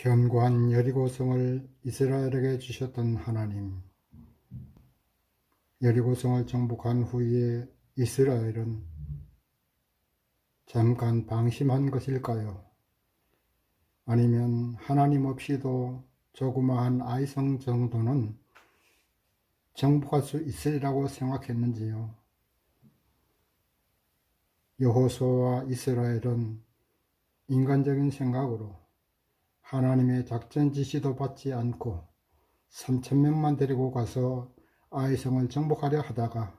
견고한 여리고성을 이스라엘에게 주셨던 하나님, 여리고성을 정복한 후에 이스라엘은 잠깐 방심한 것일까요? 아니면 하나님 없이도 조그마한 아이성 정도는 정복할 수 있으리라고 생각했는지요? 여호수아와 이스라엘은 인간적인 생각으로 하나님의 작전 지시도 받지 않고 3,000명만 데리고 가서 아이성을 정복하려 하다가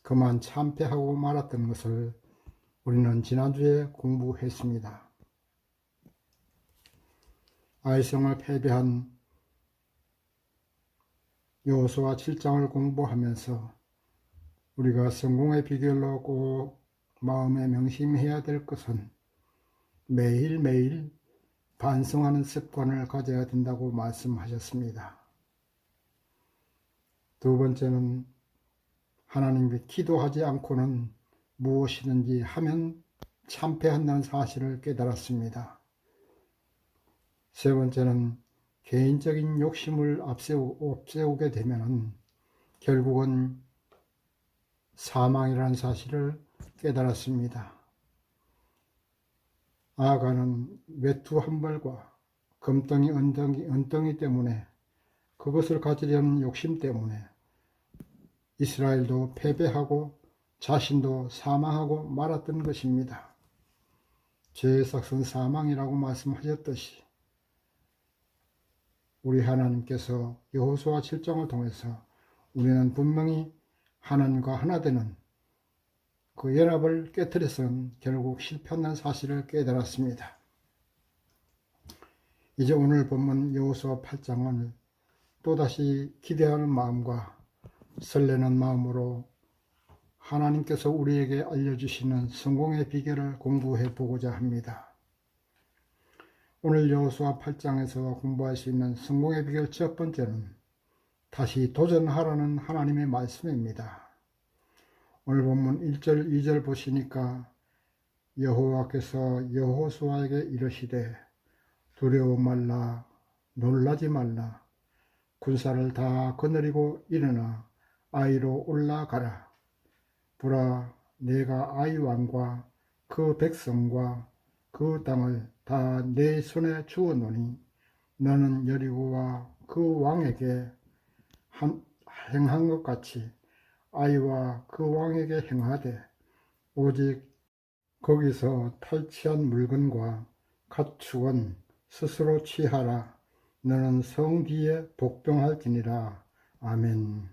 그만 참패하고 말았던 것을 우리는 지난주에 공부했습니다. 아이성을 패배한 여호수아 7장을 공부하면서 우리가 성공의 비결로 꼭 마음에 명심해야 될 것은 매일매일 반성하는 습관을 가져야 된다고 말씀하셨습니다. 두 번째는 하나님께 기도하지 않고는 무엇이든지 하면 참패한다는 사실을 깨달았습니다. 세 번째는 개인적인 욕심을 앞세우게 되면 결국은 사망이라는 사실을 깨달았습니다. 아가는 외투 한 벌과 금덩이 은덩이 때문에 그것을 가지려는 욕심 때문에 이스라엘도 패배하고 자신도 사망하고 말았던 것입니다. 죄의 삭은 사망이라고 말씀하셨듯이 우리 하나님께서 여호수아 7장을 통해서 우리는 분명히 하나님과 하나 되는 그 연합을 깨뜨려서는 결국 실패한다는 사실을 깨달았습니다. 이제 오늘 본문 여호수아 8장을 또다시 기대하는 마음과 설레는 마음으로 하나님께서 우리에게 알려주시는 성공의 비결을 공부해 보고자 합니다. 오늘 여호수아 8장에서 공부할 수 있는 성공의 비결 첫 번째는 다시 도전하라는 하나님의 말씀입니다. 오늘 본문 1절 2절 보시니까 여호와께서 여호수아에게 이르시되 두려워 말라 놀라지 말라 군사를 다 거느리고 일어나 아이로 올라가라. 보라 내가 아이 왕과 그 백성과 그 땅을 다 내 손에 주었노니 너는 여리고와 그 왕에게 행한 것 같이 아이와 그 왕에게 행하되 오직 거기서 탈취한 물건과 가축은 스스로 취하라. 너는 성 뒤에 복종할지니라. 아멘.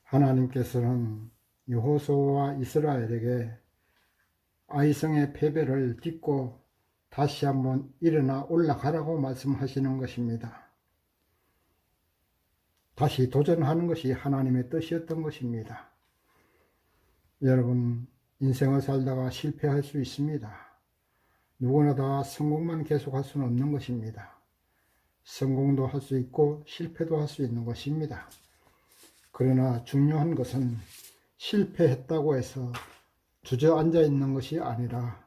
하나님께서는 여호수아와 이스라엘에게 아이성의 패배를 딛고 다시 한번 일어나 올라가라고 말씀하시는 것입니다. 다시 도전하는 것이 하나님의 뜻이었던 것입니다. 여러분, 인생을 살다가 실패할 수 있습니다. 누구나 다 성공만 계속할 수는 없는 것입니다. 성공도 할 수 있고 실패도 할 수 있는 것입니다. 그러나 중요한 것은 실패했다고 해서 주저앉아 있는 것이 아니라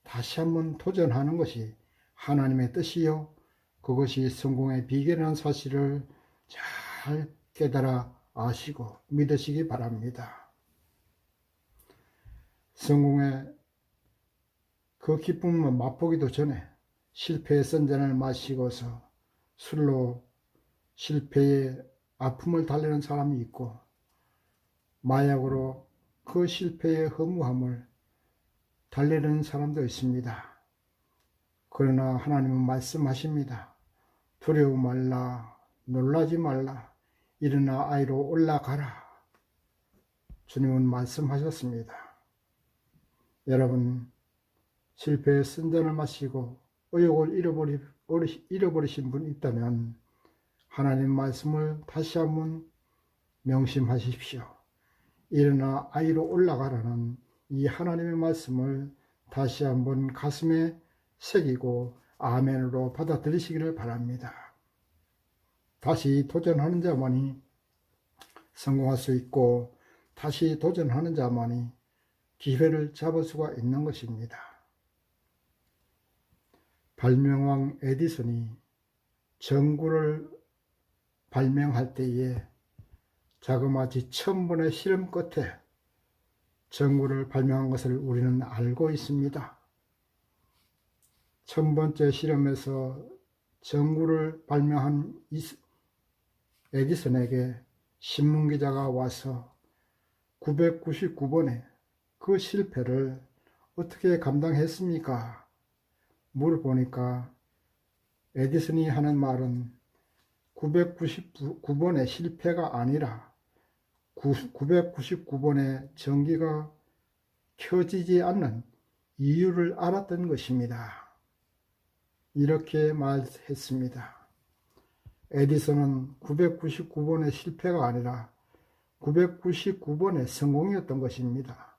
다시 한번 도전하는 것이 하나님의 뜻이요 그것이 성공의 비결이라는 사실을 잘 깨달아 아시고 믿으시기 바랍니다. 성공의 그 기쁨을 맛보기도 전에 실패의 선전을 마시고서 술로 실패의 아픔을 달래는 사람이 있고 마약으로 그 실패의 허무함을 달래는 사람도 있습니다. 그러나 하나님은 말씀하십니다. 두려워 말라 놀라지 말라 일어나 아이로 올라가라. 주님은 말씀하셨습니다. 여러분 실패의 선전을 마시고 의욕을 잃어버리신 분 있다면 하나님 말씀을 다시 한번 명심하십시오. 일어나 아이로 올라가라는 이 하나님의 말씀을 다시 한번 가슴에 새기고 아멘으로 받아들이시기를 바랍니다. 다시 도전하는 자만이 성공할 수 있고 다시 도전하는 자만이 기회를 잡을 수가 있는 것입니다. 발명왕 에디슨이 전구를 발명할 때에 자그마치 1000번의 실험 끝에 전구를 발명한 것을 우리는 알고 있습니다. 1000번째 실험에서 전구를 발명한 에디슨에게 신문기자가 와서 999번의 그 실패를 어떻게 감당했습니까? 물어보니까 에디슨이 하는 말은 999번의 실패가 아니라 999번의 전기가 켜지지 않는 이유를 알았던 것입니다. 이렇게 말했습니다. 에디슨은 999번의 실패가 아니라 999번의 성공이었던 것입니다.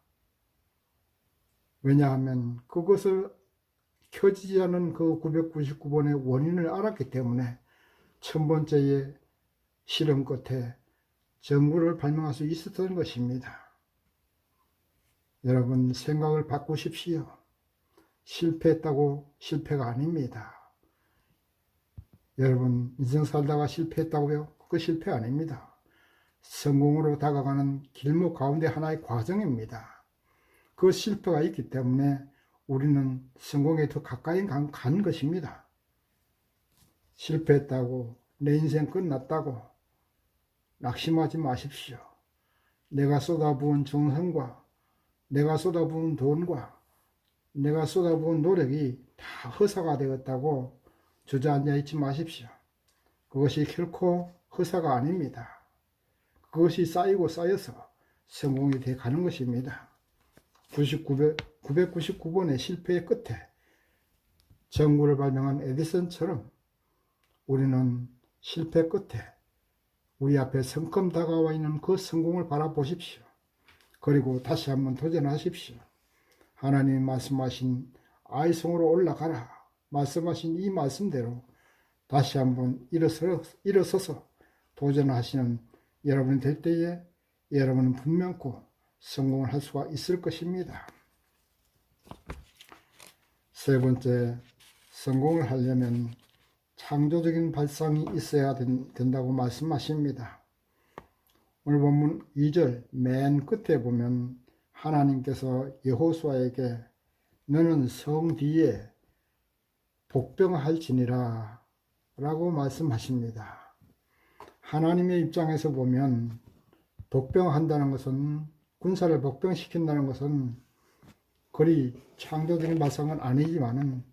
왜냐하면 그것을 켜지지 않은 그 999번의 원인을 알았기 때문에 1000번째의 실험 끝에 전구를 발명할 수 있었던 것입니다. 여러분, 생각을 바꾸십시오. 실패했다고 실패가 아닙니다. 여러분, 인생 살다가 실패했다고요? 그거 실패 아닙니다. 성공으로 다가가는 길목 가운데 하나의 과정입니다. 그 실패가 있기 때문에 우리는 성공에 더 가까이 간 것입니다. 실패했다고 내 인생 끝났다고 낙심하지 마십시오. 내가 쏟아부은 정성과 내가 쏟아부은 돈과 내가 쏟아부은 노력이 다 허사가 되었다고 주저앉아 있지 마십시오. 그것이 결코 허사가 아닙니다. 그것이 쌓이고 쌓여서 성공이 돼 가는 것입니다. 999번의 실패의 끝에 전구를 발명한 에디슨처럼 우리는 실패 끝에 우리 앞에 성큼 다가와 있는 그 성공을 바라보십시오. 그리고 다시 한번 도전하십시오. 하나님이 말씀하신 아이성으로 올라가라 말씀하신 이 말씀대로 다시 한번 일어서서 도전하시는 여러분이 될 때에 여러분은 분명코 성공을 할 수가 있을 것입니다. 세 번째, 성공을 하려면 창조적인 발상이 있어야 된다고 말씀하십니다. 오늘 본문 2절 맨 끝에 보면 하나님께서 여호수아에게 너는 성 뒤에 복병할지니라 라고 말씀하십니다. 하나님의 입장에서 보면 복병한다는 것은, 군사를 복병시킨다는 것은 그리 창조적인 발상은 아니지만은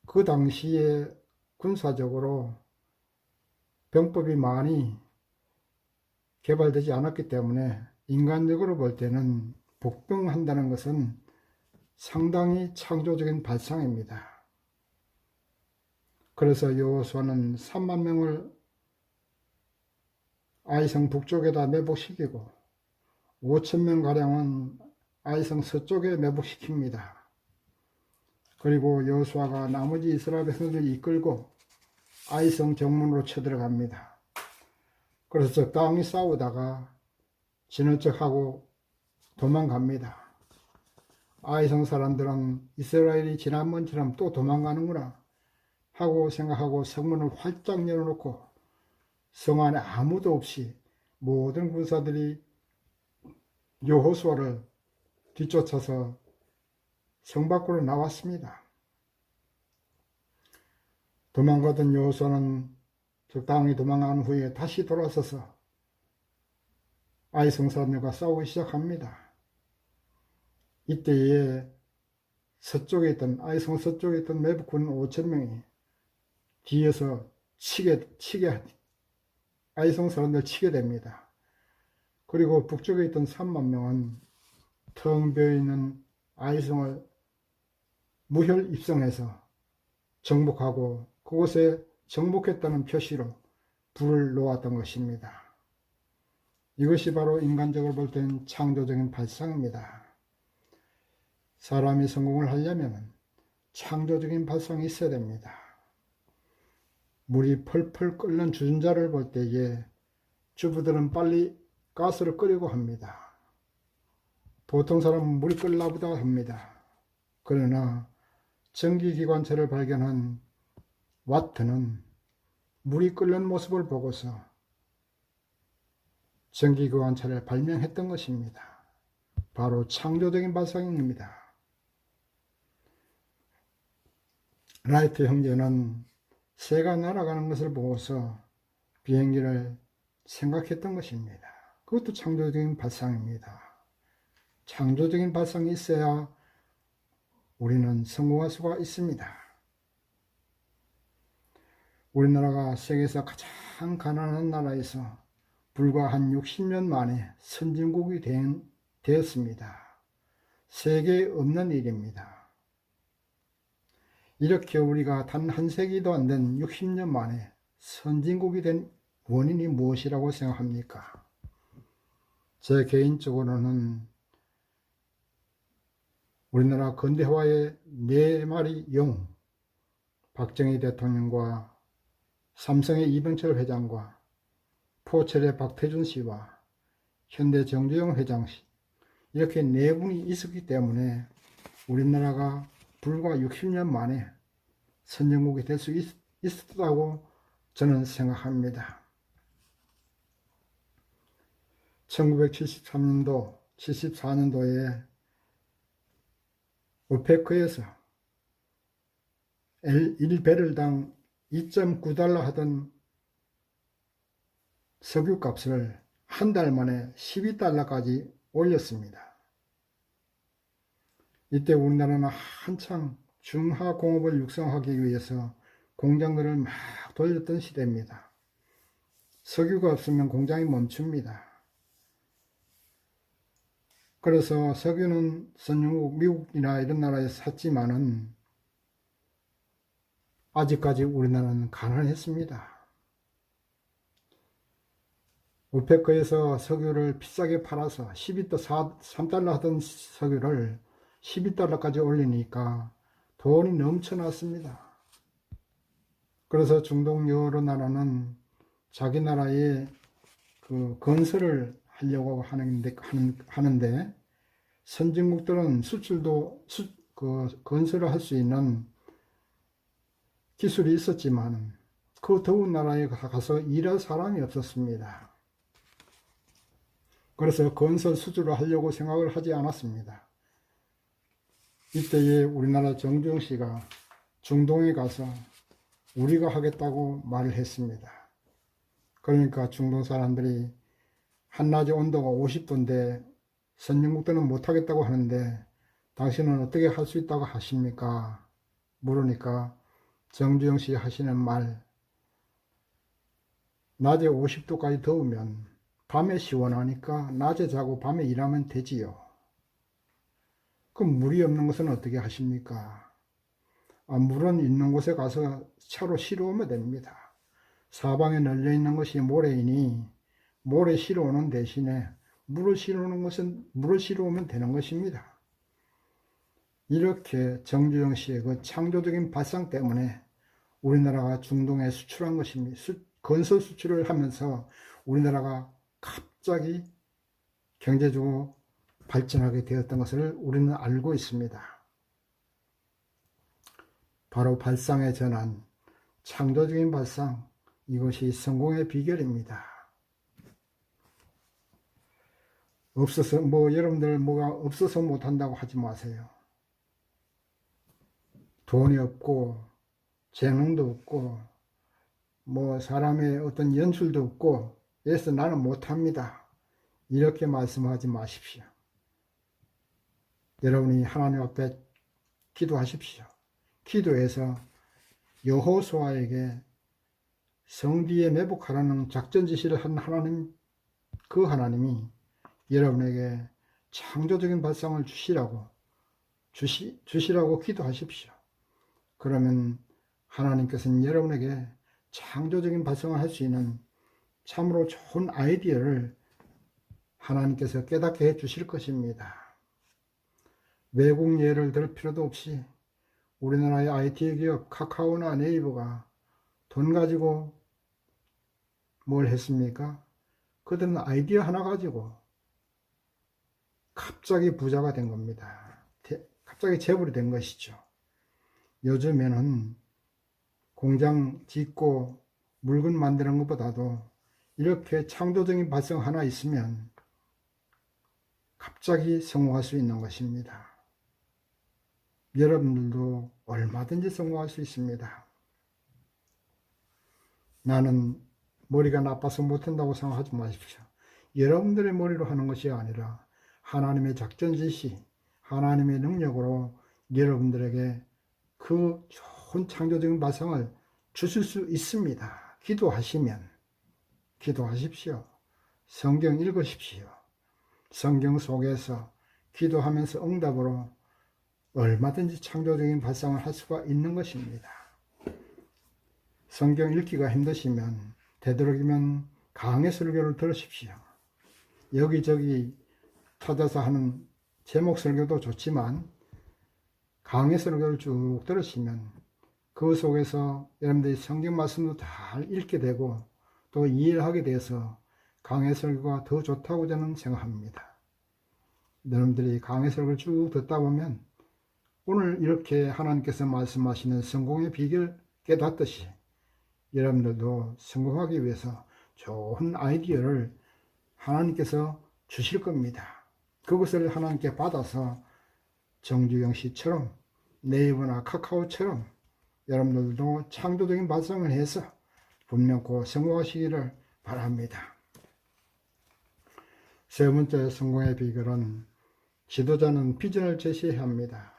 그 당시에 군사적으로 병법이 많이 개발되지 않았기 때문에 인간적으로 볼 때는 복병한다는 것은 상당히 창조적인 발상입니다. 그래서 여호수아는 3만 명을 아이성 북쪽에다 매복시키고 5,000명가량은 아이성 서쪽에 매복시킵니다. 그리고 여호수아가 나머지 이스라엘 백성들을 이끌고 아이성 정문으로 쳐들어갑니다. 그래서 적당히 싸우다가 지는 척하고 도망갑니다. 아이성 사람들은 이스라엘이 지난번처럼 또 도망가는구나 하고 생각하고 성문을 활짝 열어놓고 성 안에 아무도 없이 모든 군사들이 여호수아를 뒤쫓아서 성 밖으로 나왔습니다. 도망가던 여호수아는 적당히 도망간 후에 다시 돌아서서 아이성 사람들과 싸우기 시작합니다. 이때에 아이성 서쪽에 있던 매복군 5,000명이 뒤에서 아이성 사람들 치게 됩니다. 그리고 북쪽에 있던 3만 명은 텅 비어있는 아이성을 무혈 입성해서 정복하고 그곳에 정복했다는 표시로 불을 놓았던 것입니다. 이것이 바로 인간적으로 볼 때는 창조적인 발상입니다. 사람이 성공을 하려면 창조적인 발상이 있어야 됩니다. 물이 펄펄 끓는 주전자를 볼 때에 주부들은 빨리 가스를 끓이고 합니다. 보통 사람은 물이 끓나 보다 합니다. 그러나 전기기관차를 발견한 와트는 물이 끓는 모습을 보고서 전기기관차를 발명했던 것입니다. 바로 창조적인 발상입니다. 라이트 형제는 새가 날아가는 것을 보고서 비행기를 생각했던 것입니다. 그것도 창조적인 발상입니다. 창조적인 발상이 있어야 우리는 성공할 수가 있습니다. 우리나라가 세계에서 가장 가난한 나라에서 불과 한 60년 만에 선진국이 되었습니다. 세계에 없는 일입니다. 이렇게 우리가 단 한 세기도 안 된 60년 만에 선진국이 된 원인이 무엇이라고 생각합니까? 제 개인적으로는 우리나라 근대화의 4마리 용, 박정희 대통령과 삼성의 이병철 회장과 포철의 박태준 씨와 현대 정주영 회장 씨, 이렇게 4분이 있었기 때문에 우리나라가 불과 60년 만에 선진국이 될 수 있었다고 저는 생각합니다. 1973년도, 74년도에 오페크에서 1배럴당 2.9달러 하던 석유값을 한 달 만에 12달러까지 올렸습니다. 이때 우리나라는 한창 중화공업을 육성하기 위해서 공장들을 막 돌렸던 시대입니다. 석유가 없으면 공장이 멈춥니다. 그래서 석유는 선진국 미국이나 이런 나라에서 샀지만은 아직까지 우리나라는 가난했습니다. 오페크에서 석유를 비싸게 팔아서 3달러 하던 석유를 12달러까지 올리니까 돈이 넘쳐났습니다. 그래서 중동 여러 나라는 자기 나라에 그 건설을 하려고 하는데 선진국들은 건설을 할 수 있는 기술이 있었지만 그 더운 나라에 가서 일할 사람이 없었습니다. 그래서 건설 수주를 하려고 생각을 하지 않았습니다. 이때에 우리나라 정주영 씨가 중동에 가서 우리가 하겠다고 말을 했습니다. 그러니까 중동 사람들이 한낮의 온도가 50도인데 선진국들은 못하겠다고 하는데 당신은 어떻게 할 수 있다고 하십니까? 물으니까 정주영 씨 하시는 말, 낮에 50도까지 더우면 밤에 시원하니까 낮에 자고 밤에 일하면 되지요. 그럼 물이 없는 것은 어떻게 하십니까? 물은 있는 곳에 가서 차로 실어오면 됩니다. 사방에 널려 있는 것이 모래이니 모래 실어오는 대신에 물을 실어오면 되는 것입니다. 이렇게 정주영 씨의 그 창조적인 발상 때문에 우리나라가 중동에 수출한 것입니다. 건설 수출을 하면서 우리나라가 갑자기 경제적으로 발전하게 되었던 것을 우리는 알고 있습니다. 바로 발상의 전환, 창조적인 발상, 이것이 성공의 비결입니다. 여러분들 뭐가 없어서 못한다고 하지 마세요. 돈이 없고, 재능도 없고, 사람의 어떤 연출도 없고, 그래서 나는 못합니다. 이렇게 말씀하지 마십시오. 여러분이 하나님 앞에 기도하십시오. 기도해서 여호수아에게 성뒤에 매복하라는 작전 지시를 한 하나님, 그 하나님이 여러분에게 창조적인 발상을 주시라고 기도하십시오. 그러면 하나님께서는 여러분에게 창조적인 발상을 할 수 있는 참으로 좋은 아이디어를 하나님께서 깨닫게 해 주실 것입니다. 외국 예를 들 필요도 없이 우리나라의 IT 기업 카카오나 네이버가 돈 가지고 뭘 했습니까? 그들은 아이디어 하나 가지고 갑자기 부자가 된 겁니다. 갑자기 재벌이 된 것이죠. 요즘에는 공장 짓고 물건 만드는 것보다도 이렇게 창조적인 발성 하나 있으면 갑자기 성공할 수 있는 것입니다. 여러분들도 얼마든지 성공할 수 있습니다. 나는 머리가 나빠서 못한다고 생각하지 마십시오. 여러분들의 머리로 하는 것이 아니라 하나님의 작전 지시, 하나님의 능력으로 여러분들에게 그 좋은 창조적인 발상을 주실 수 있습니다. 기도하십시오. 성경 읽으십시오. 성경 속에서 기도하면서 응답으로 얼마든지 창조적인 발상을 할 수가 있는 것입니다. 성경 읽기가 힘드시면 되도록이면 강해 설교를 들으십시오. 여기저기 찾아서 하는 제목 설교도 좋지만 강해 설교를 쭉 들으시면 그 속에서 여러분들이 성경 말씀도 잘 읽게 되고 또 이해를 하게 돼서 강해 설교가 더 좋다고 저는 생각합니다. 여러분들이 강해 설교를 쭉 듣다 보면 오늘 이렇게 하나님께서 말씀하시는 성공의 비결 깨닫듯이 여러분들도 성공하기 위해서 좋은 아이디어를 하나님께서 주실 겁니다. 그것을 하나님께 받아서 정주영 씨처럼 네이버나 카카오처럼 여러분들도 창조적인 발상을 해서 분명코 성공하시기를 바랍니다. 세 번째 성공의 비결은 지도자는 비전을 제시해야 합니다.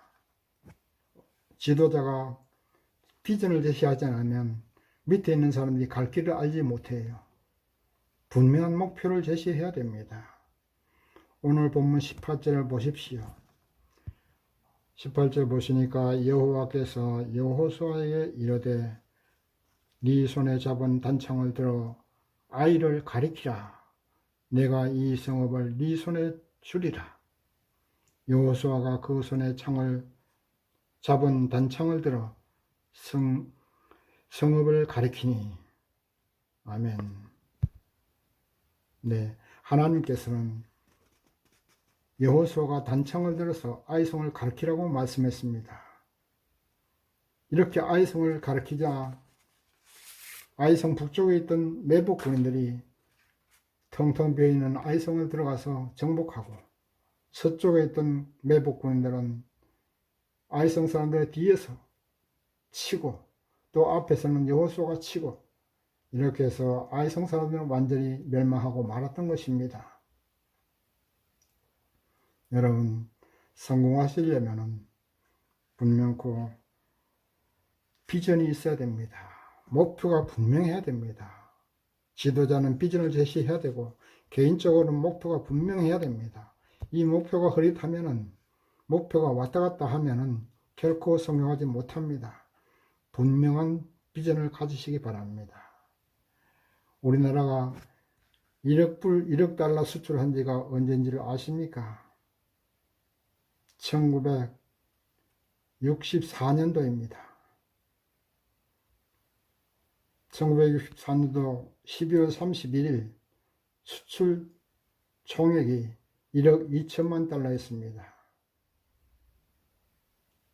지도자가 비전을 제시하지 않으면 밑에 있는 사람들이 갈 길을 알지 못해요. 분명한 목표를 제시해야 됩니다. 오늘 본문 18절을 보십시오. 18절 보시니까 여호와께서 여호수아에게 이르되 네 손에 잡은 단창을 들어 아이를 가리키라. 내가 이 성읍을 네 손에 주리라. 여호수아가 그 손에 잡은 단창을 들어 성읍을 가리키니. 아멘. 네, 하나님께서는 여호수아가 단창을 들어서 아이성을 가리키라고 말씀했습니다. 이렇게 아이성을 가리키자 아이성 북쪽에 있던 매복 군인들이 텅텅 비어있는 아이성을 들어가서 정복하고 서쪽에 있던 매복 군인들은 아이성 사람들의 뒤에서 치고 또 앞에서는 여호수아가 치고 이렇게 해서 아이성 사람들은 완전히 멸망하고 말았던 것입니다. 여러분, 성공하시려면 분명코 비전이 있어야 됩니다. 목표가 분명해야 됩니다. 지도자는 비전을 제시해야 되고 개인적으로는 목표가 분명해야 됩니다. 이 목표가 흐릿하면은 목표가 왔다 갔다 하면은 결코 성공하지 못합니다. 분명한 비전을 가지시기 바랍니다. 우리나라가 1억 달러 수출한 지가 언제인지를 아십니까? 1964년도입니다. 1964년도 12월 31일 수출 총액이 1억 2천만 달러였습니다.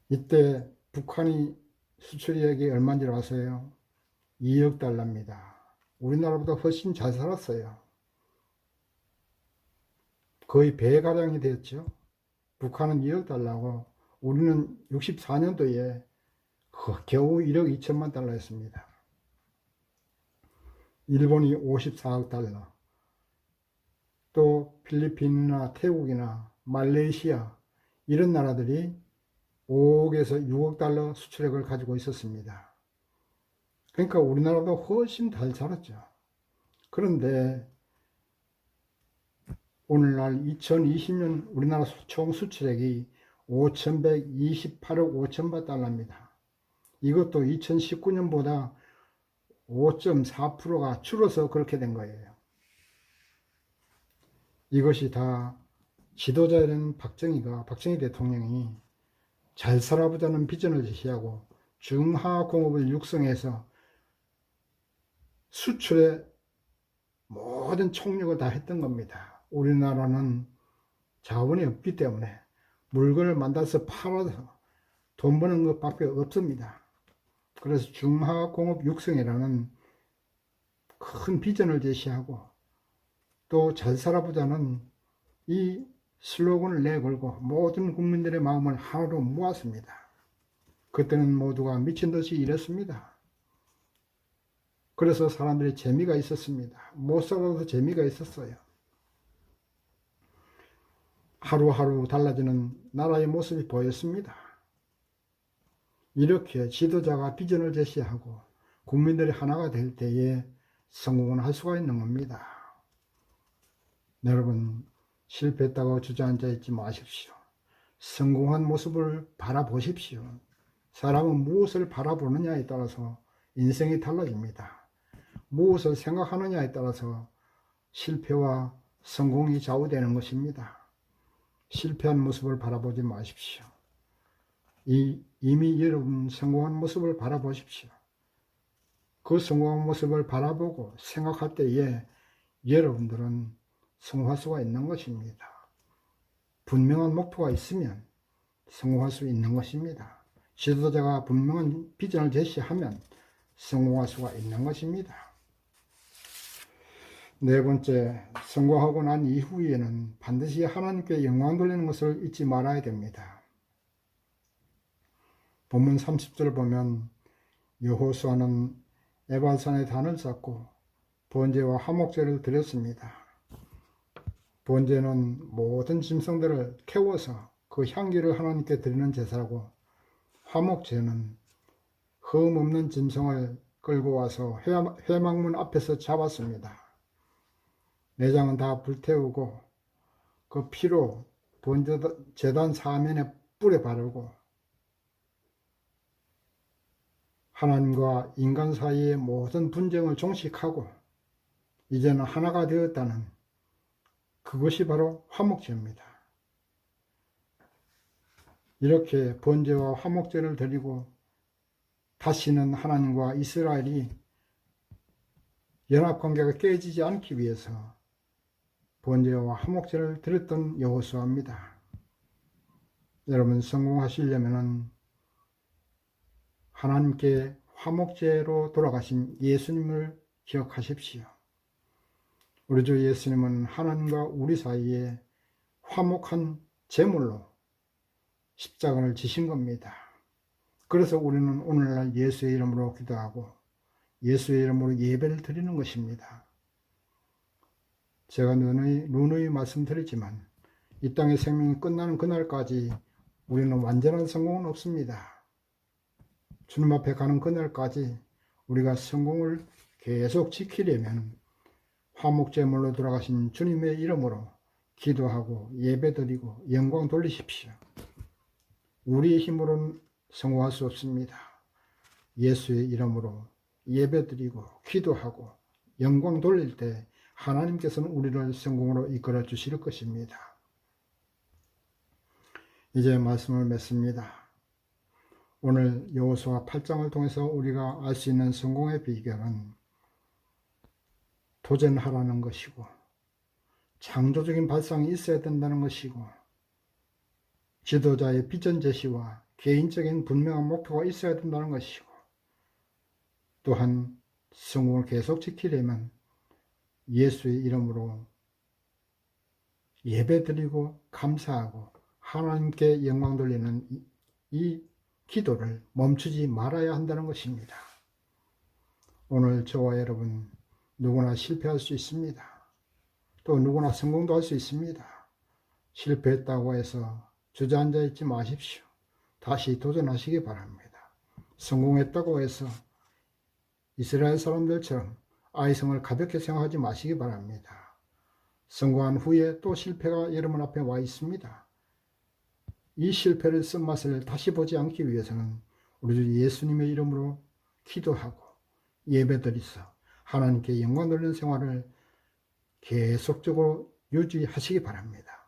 이때 북한이 수출액이 얼마인지 아세요? 2억 달러입니다. 우리나라보다 훨씬 잘 살았어요. 거의 배가량이 됐죠. 북한은 2억 달러고 우리는 64년도에 겨우 1억 2천만 달러였습니다. 일본이 54억 달러, 또 필리핀이나 태국이나 말레이시아 이런 나라들이 5억에서 6억 달러 수출액을 가지고 있었습니다. 그러니까 우리나라보다 훨씬 잘 살았죠. 그런데 오늘날 2020년 우리나라 총 수출액이 5,128억 5천만 달러입니다. 이것도 2019년보다 5.4%가 줄어서 그렇게 된 거예요. 이것이 다 지도자인 박정희 대통령이 잘 살아보자는 비전을 제시하고 중하공업을 육성해서 수출에 모든 총력을 다 했던 겁니다. 우리나라는 자원이 없기 때문에 물건을 만들어서 팔아서 돈 버는 것밖에 없습니다. 그래서 중화공업 육성이라는 큰 비전을 제시하고 또 잘 살아보자는 이 슬로건을 내걸고 모든 국민들의 마음을 하나로 모았습니다. 그때는 모두가 미친 듯이 일했습니다. 그래서 사람들이 재미가 있었습니다. 못 살아도 재미가 있었어요. 하루하루 달라지는 나라의 모습이 보였습니다. 이렇게 지도자가 비전을 제시하고 국민들이 하나가 될 때에 성공을 할 수가 있는 겁니다. 여러분, 실패했다고 주저앉아 있지 마십시오. 성공한 모습을 바라보십시오. 사람은 무엇을 바라보느냐에 따라서 인생이 달라집니다. 무엇을 생각하느냐에 따라서 실패와 성공이 좌우되는 것입니다. 실패한 모습을 바라보지 마십시오. 이미 여러분 성공한 모습을 바라보십시오. 그 성공한 모습을 바라보고 생각할 때에 여러분들은 성공할 수가 있는 것입니다. 분명한 목표가 있으면 성공할 수 있는 것입니다. 지도자가 분명한 비전을 제시하면 성공할 수가 있는 것입니다. 네 번째, 성공하고 난 이후에는 반드시 하나님께 영광 돌리는 것을 잊지 말아야 됩니다. 본문 30절 보면 여호수아는 에발산의 단을 쌓고 번제와 화목제를 드렸습니다. 번제는 모든 짐승들을 태워서 그 향기를 하나님께 드리는 제사고, 화목제는 흠 없는 짐승을 끌고 와서 회막문 앞에서 잡았습니다. 내장은 다 불태우고 그 피로 번제단 사면에 뿌려 바르고 하나님과 인간 사이의 모든 분쟁을 종식하고 이제는 하나가 되었다는 그것이 바로 화목제입니다. 이렇게 번제와 화목제를 드리고 다시는 하나님과 이스라엘이 연합관계가 깨지지 않기 위해서 번제와 화목제를 드렸던 여호수아입니다. 여러분, 성공하시려면 하나님께 화목제로 돌아가신 예수님을 기억하십시오. 우리 주 예수님은 하나님과 우리 사이에 화목한 제물로 십자가를 지신 겁니다. 그래서 우리는 오늘날 예수의 이름으로 기도하고 예수의 이름으로 예배를 드리는 것입니다. 제가 누누이 말씀드리지만 이 땅의 생명이 끝나는 그날까지 우리는 완전한 성공은 없습니다. 주님 앞에 가는 그날까지 우리가 성공을 계속 지키려면 화목제물로 돌아가신 주님의 이름으로 기도하고 예배드리고 영광 돌리십시오. 우리의 힘으로는 성공할 수 없습니다. 예수의 이름으로 예배드리고 기도하고 영광 돌릴 때 하나님께서는 우리를 성공으로 이끌어 주실 것입니다. 이제 말씀을 맺습니다. 오늘 여호수아 8장을 통해서 우리가 알 수 있는 성공의 비결은 도전하라는 것이고 창조적인 발상이 있어야 된다는 것이고 지도자의 비전 제시와 개인적인 분명한 목표가 있어야 된다는 것이고 또한 성공을 계속 지키려면 예수의 이름으로 예배드리고 감사하고 하나님께 영광 돌리는 이 기도를 멈추지 말아야 한다는 것입니다. 오늘 저와 여러분 누구나 실패할 수 있습니다. 또 누구나 성공도 할 수 있습니다. 실패했다고 해서 주저앉아 있지 마십시오. 다시 도전하시기 바랍니다. 성공했다고 해서 이스라엘 사람들처럼 아이성을 가볍게 생각하지 마시기 바랍니다. 성공한 후에 또 실패가 여러분 앞에 와 있습니다. 이 실패를 쓴맛을 다시 보지 않기 위해서는 우리 주 예수님의 이름으로 기도하고 예배드리서 하나님께 영광 돌리는 생활을 계속적으로 유지하시기 바랍니다.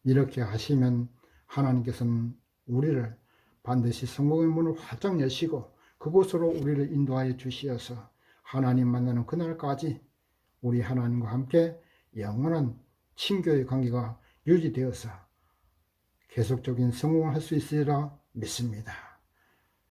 이렇게 하시면 하나님께서는 우리를 반드시 성공의 문을 활짝 여시고 그곳으로 우리를 인도하여 주시어서 하나님 만나는 그날까지 우리 하나님과 함께 영원한 친교의 관계가 유지되어서 계속적인 성공을 할 수 있으리라 믿습니다.